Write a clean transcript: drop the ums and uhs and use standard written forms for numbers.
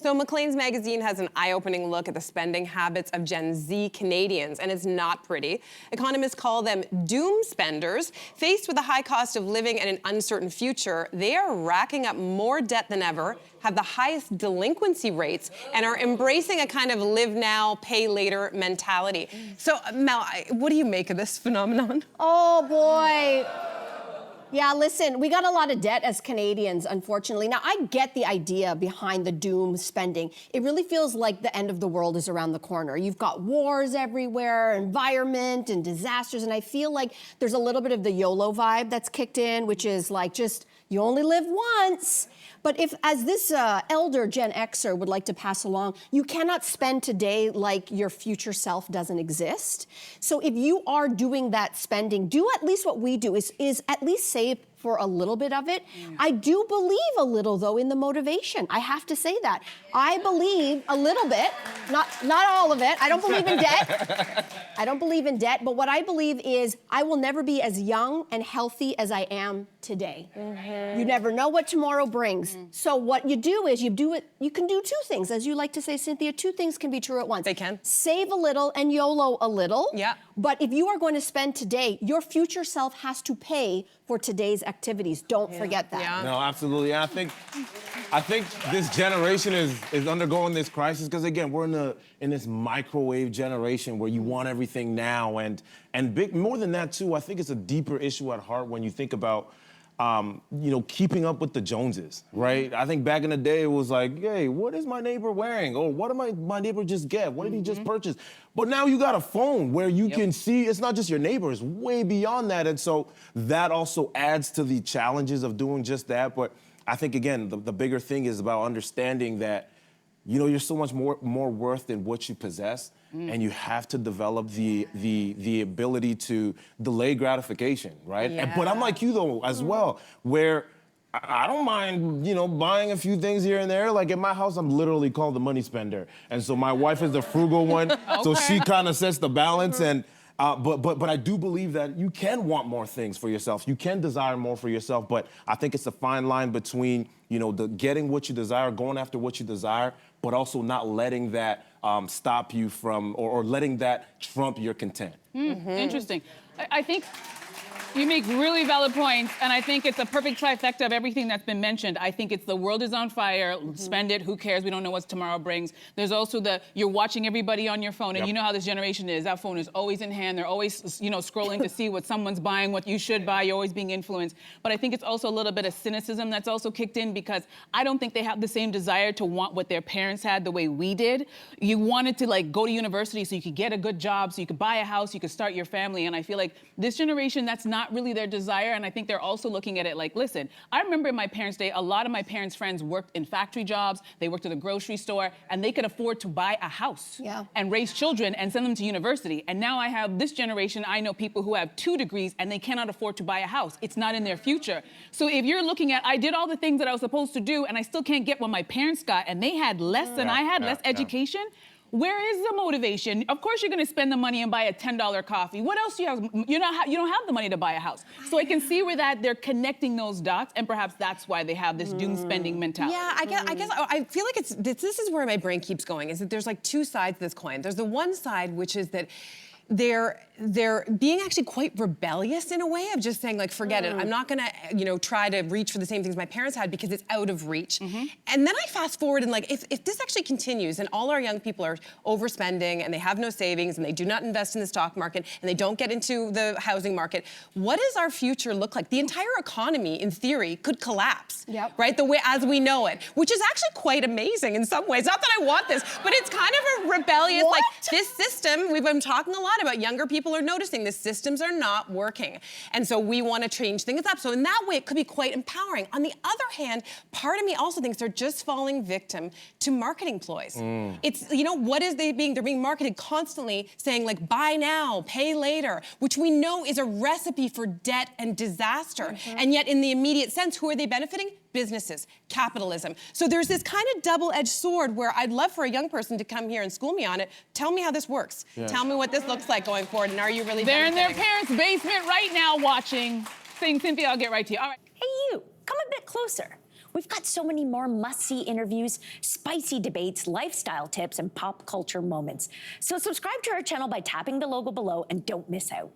So Maclean's magazine has an eye-opening look at the spending habits of Gen Z Canadians, and it's not pretty. Economists call them doom spenders. Faced with the high cost of living and an uncertain future, they are racking up more debt than ever, have the highest delinquency rates, and are embracing a kind of live now, pay later mentality. So Mel, what do you make of this phenomenon? Oh boy. Yeah, listen, we got a lot of debt as Canadians, unfortunately. Now, I get the idea behind the doom spending. It really feels like the end of the world is around the corner. You've got wars everywhere, environment and disasters, and I feel like there's a little bit of the YOLO vibe that's kicked in, which is like just, you only live once. But if, as this elder Gen Xer would like to pass along, you cannot spend today like your future self doesn't exist. So if you are doing that spending, do at least what we do, is at least save for a little bit of it. Yeah. I do believe a little, though, in the motivation. I have to say that. I believe a little bit, not all of it. I don't believe in debt. I don't believe in debt, but what I believe is I will never be as young and healthy as I am today. Mm-hmm. You never know what tomorrow brings. Mm-hmm. So what you do is you can do two things. As you like to say, Cynthia, two things can be true at once. They can. Save a little and YOLO a little. Yeah. But if you are going to spend today, your future self has to pay for today's activities. Don't forget that. Yeah. No, absolutely. And I think this generation is undergoing this crisis because, again, we're in this microwave generation where you want everything now, and big, more than that too. I think it's a deeper issue at heart when you think about keeping up with the Joneses, right? I think back in the day, it was like, hey, what is my neighbor wearing? Or what did my neighbor just get? What did he just purchase? But now you got a phone where you can see, it's not just your neighbor, it's way beyond that. And so that also adds to the challenges of doing just that. But I think, again, the bigger thing is about understanding that, you're so much more worth than what you possess. And you have to develop the ability to delay gratification, right? Yeah. But I'm like you, though, as well, where I don't mind, buying a few things here and there. Like, at my house, I'm literally called the money spender. And so my wife is the frugal one, so she kind of sets the balance. And but I do believe that you can want more things for yourself. You can desire more for yourself, but I think it's a fine line between, the getting what you desire, going after what you desire, but also not letting that stop you from, or letting that trump your content. Interesting. I think you make really valid points, and I think it's a perfect trifecta of everything that's been mentioned. I think it's the world is on fire, spend it, who cares, we don't know what tomorrow brings. There's also you're watching everybody on your phone, and you know how this generation is. That phone is always in hand, they're always, scrolling to see what someone's buying, what you should buy, you're always being influenced. But I think it's also a little bit of cynicism that's also kicked in, because I don't think they have the same desire to want what their parents had the way we did. You wanted to go to university so you could get a good job, so you could buy a house, you could start your family, and I feel like this generation, that's not really their desire, and I think they're also looking at it like, listen, I remember in my parents' day, a lot of my parents' friends worked in factory jobs, they worked at a grocery store, and they could afford to buy a house and raise children and send them to university. And now I have this generation, I know people who have 2 degrees and they cannot afford to buy a house. It's not in their future. So if you're looking at, I did all the things that I was supposed to do and I still can't get what my parents got, and they had less than I had, less education, where is the motivation? Of course you're gonna spend the money and buy a $10 coffee. What else do you have? You don't have the money to buy a house. So I can see where they're connecting those dots, and perhaps that's why they have this doom spending mentality. Yeah, I guess I feel like this is where my brain keeps going, is that there's like 2 sides to this coin. There's the one side, which is that they're being actually quite rebellious in a way of just saying, like, forget it. I'm not gonna, try to reach for the same things my parents had because it's out of reach. And then I fast forward and if this actually continues and all our young people are overspending and they have no savings and they do not invest in the stock market and they don't get into the housing market, what does our future look like? The entire economy, in theory, could collapse, right? The way as we know it, which is actually quite amazing in some ways. Not that I want this, but it's kind of a rebellious, like, this system, we've been talking a lot about, younger people are noticing the systems are not working. And so we want to change things up. So in that way, it could be quite empowering. On the other hand, part of me also thinks they're just falling victim to marketing ploys. It's, what is they're being marketed constantly saying, like, buy now, pay later, which we know is a recipe for debt and disaster. And yet in the immediate sense, who are they benefiting? Businesses, capitalism. So there's this kind of double-edged sword where I'd love for a young person to come here and school me on it. Tell me how this works. Tell me what this looks like going forward, and are you really They're in their parents' basement right now watching, saying, Cynthia, I'll get right to you. All right. Hey, you, come a bit closer. We've got so many more must-see interviews, spicy debates, lifestyle tips, and pop culture moments. So subscribe to our channel by tapping the logo below and don't miss out.